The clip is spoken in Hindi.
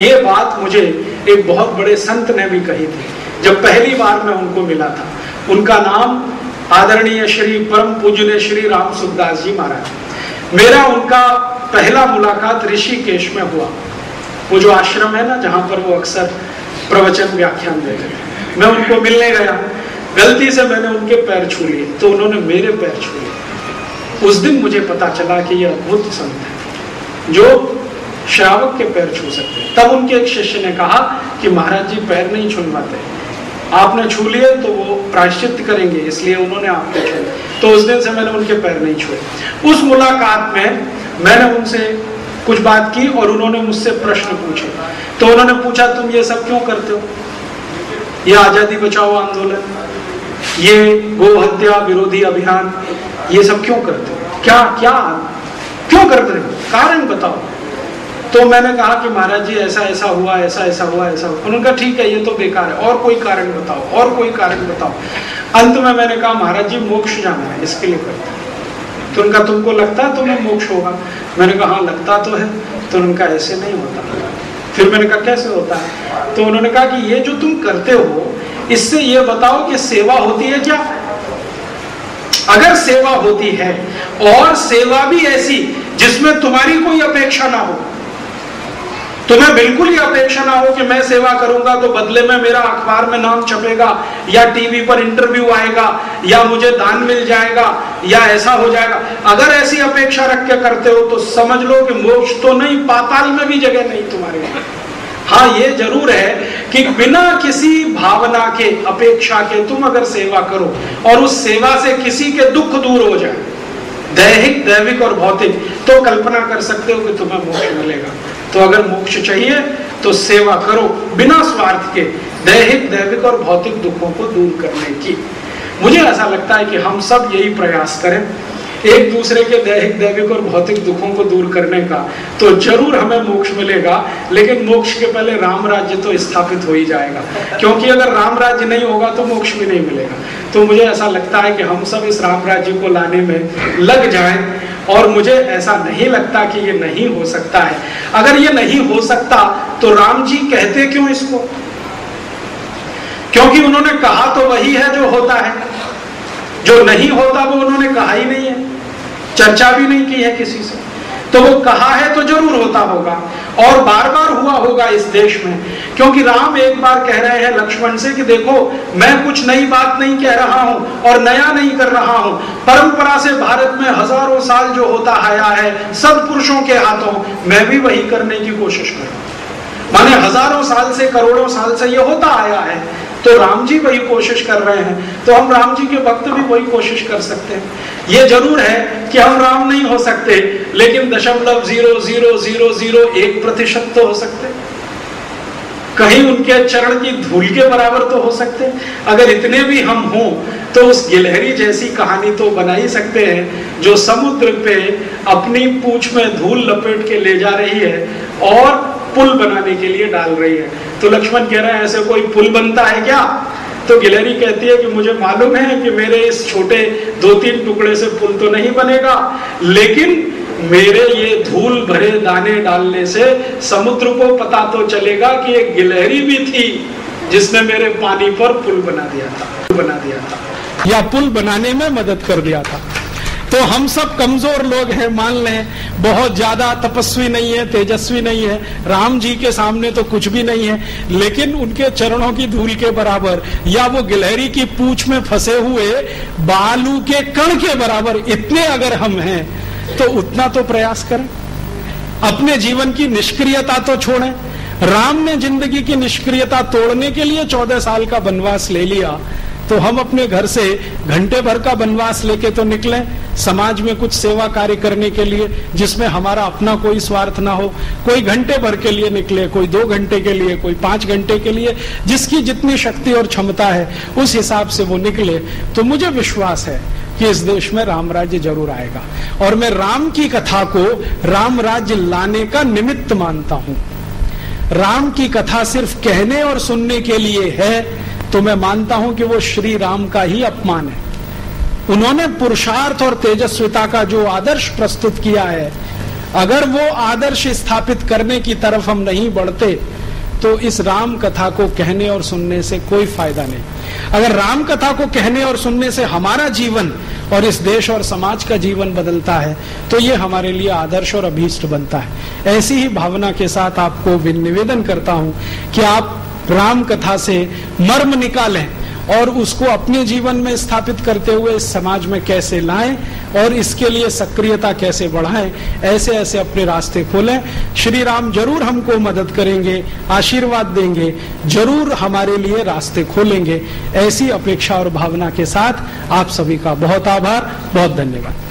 ये बात मुझे एक बहुत बड़े संत ने भी कही थी जब पहली बार मैं उनको मिला था। उनका नाम आदरणीय श्री परम पूजनीय श्री राम सुखदास जी महाराज। मेरा उनका पहला मुलाकात ऋषिकेश में हुआ। वो जो आश्रम है ना जहाँ पर वो अक्सर प्रवचन व्याख्यान देते हैं, मैं उनको मिलने गया। गलती से मैंने उनके पैर छू लिए तो उन्होंने मेरे पैर छू लिए। उस दिन मुझे पता चला कि यह अद्भुत संत है जो श्रावक के पैर छू सकते हैं। तब उनके एक शिष्य ने कहा कि महाराज जी पैर नहीं छूवाते, आपने छू लिए तो वो प्रायश्चित करेंगे, इसलिए उन्होंने आपको छुए। तो उस दिन से मैंने उनके पैर नहीं छुए। उस मुलाकात में मैंने उनसे कुछ बात की और उन्होंने मुझसे प्रश्न पूछे। तो उन्होंने पूछा, तुम ये सब क्यों करते हो? ये आजादी बचाओ आंदोलन, ये गो हत्या विरोधी अभियान, ये सब क्यों करते हो? क्या क्या क्यों करते हो? कारण बताओ। तो मैंने कहा कि महाराज जी ऐसा ऐसा हुआ, ऐसा ऐसा हुआ, ऐसा हुआ। उन्होंने कहा ठीक है, ये तो बेकार है, और कोई कारण बताओ, और कोई कारण बताओ। अंत में मैंने कहा महाराज जी मोक्ष जाना है, इसके लिए करते हैं। तो उनका तुमको लगता है तुम्हें मोक्ष होगा? मैंने कहा हाँ लगता तो है। तो उनका ऐसे नहीं होता। फिर मैंने कहा कैसे होता है? तो उन्होंने कहा कि ये जो तुम करते हो इससे ये बताओ कि सेवा होती है क्या? अगर सेवा होती है और सेवा भी ऐसी जिसमें तुम्हारी कोई अपेक्षा ना हो, तुम्हें बिल्कुल ही अपेक्षा ना हो कि मैं सेवा करूंगा तो बदले में मेरा अखबार में नाम छपेगा या टीवी पर इंटरव्यू आएगा या मुझे दान मिल जाएगा या ऐसा हो जाएगा, अगर ऐसी अपेक्षा रख के करते हो तो समझ लो कि मोक्ष तो नहीं, पाताल में भी जगह नहीं तुम्हारे लिए। हाँ ये जरूर है कि बिना किसी भावना के, अपेक्षा के तुम अगर सेवा करो और उस सेवा से किसी के दुख दूर हो जाए, दैहिक दैविक और भौतिक, तो कल्पना कर सकते हो कि तुम्हें मोक्ष मिलेगा। तो अगर मोक्ष चाहिए तो सेवा करो बिना स्वार्थ के, दैहिक दैविक और भौतिक दुखों को दूर करने की। मुझे ऐसा लगता है कि हम सब यही प्रयास करें एक दूसरे के दैहिक दैविक और भौतिक दुखों को दूर करने का, तो जरूर हमें मोक्ष मिलेगा। लेकिन मोक्ष के पहले राम राज्य तो स्थापित हो ही जाएगा, क्योंकि अगर राम राज्य नहीं होगा तो मोक्ष भी नहीं मिलेगा। तो मुझे ऐसा लगता है कि हम सब इस राम राज्य को लाने में लग जाएं। और मुझे ऐसा नहीं लगता कि ये नहीं हो सकता है। अगर ये नहीं हो सकता तो राम जी कहते क्यों इसको? क्योंकि उन्होंने कहा तो वही है जो होता है, जो नहीं होता वो उन्होंने कहा ही नहीं है, चर्चा भी नहीं की है किसी से। तो वो कहा है तो जरूर होता होगा और बार बार हुआ होगा इस देश में। क्योंकि राम एक बार कह रहे हैं लक्ष्मण से कि देखो मैं कुछ नई बात नहीं कह रहा हूं और नया नहीं कर रहा हूं, परंपरा से भारत में हजारों साल जो होता आया है सब पुरुषों के हाथों, मैं भी वही करने की कोशिश कर रहा हूं। माने हजारों साल से, करोड़ों साल से ये होता आया है, तो राम जी वही कोशिश कर रहे हैं, तो हम राम जी के भक्त भी वही कोशिश कर सकते हैं। ये जरूर है कि हम राम नहीं हो सकते, लेकिन 0.0001% तो हो सकते, कहीं उनके चरण की धूल के बराबर तो हो सकते। अगर इतने भी हम हों तो उस गिलहरी जैसी कहानी तो बना ही सकते हैं जो समुद्र पे अपनी पूंछ में धूल लपेट के ले जा रही है और पुल बनाने के लिए डाल रही है। तो लक्ष्मण कह रहे हैं ऐसे कोई पुल बनता है क्या? तो गिलहरी कहती है कि मुझे मालूम है कि मेरे इस छोटे 2-3 टुकड़े से पुल तो नहीं बनेगा, लेकिन मेरे ये धूल भरे दाने डालने से समुद्र को पता तो चलेगा कि एक गिलहरी भी थी जिसने मेरे पानी पर पुल बना दिया था या पुल बनाने में मदद कर दिया था। तो हम सब कमजोर लोग हैं, मान लें, बहुत ज्यादा तपस्वी नहीं है, तेजस्वी नहीं है, राम जी के सामने तो कुछ भी नहीं है, लेकिन उनके चरणों की धूल के बराबर या वो गिलहरी की पूंछ में फंसे हुए बालू के कण के बराबर इतने अगर हम हैं तो उतना तो प्रयास करें। अपने जीवन की निष्क्रियता तो छोड़ें। राम ने जिंदगी की निष्क्रियता तोड़ने के लिए 14 साल का वनवास ले लिया, तो हम अपने घर से घंटे भर का वनवास लेके तो निकले समाज में कुछ सेवा कार्य करने के लिए, जिसमें हमारा अपना कोई स्वार्थ ना हो। कोई घंटे भर के लिए निकले, कोई 2 घंटे के लिए, कोई 5 घंटे के लिए, जिसकी जितनी शक्ति और क्षमता है उस हिसाब से वो निकले। तो मुझे विश्वास है कि इस देश में राम राज्य जरूर आएगा। और मैं राम की कथा को राम राज्य लाने का निमित्त मानता हूं। राम की कथा सिर्फ कहने और सुनने के लिए है तो मैं मानता हूं कि वो श्री राम का ही अपमान है। उन्होंने पुरुषार्थ और तेजस्विता का जो आदर्श प्रस्तुत किया है अगर वो आदर्श स्थापित करने की तरफ हम नहीं बढ़ते तो इस राम कथा को कहने और सुनने से कोई फायदा नहीं। अगर राम कथा को कहने और सुनने से हमारा जीवन और इस देश और समाज का जीवन बदलता है तो ये हमारे लिए आदर्श और अभीष्ट बनता है। ऐसी ही भावना के साथ आपको निवेदन करता हूं कि आप राम कथा से मर्म निकालें और उसको अपने जीवन में स्थापित करते हुए इस समाज में कैसे लाएं और इसके लिए सक्रियता कैसे बढ़ाएं, ऐसे ऐसे अपने रास्ते खोलें। श्री राम जरूर हमको मदद करेंगे, आशीर्वाद देंगे, जरूर हमारे लिए रास्ते खोलेंगे। ऐसी अपेक्षा और भावना के साथ आप सभी का बहुत आभार, बहुत धन्यवाद।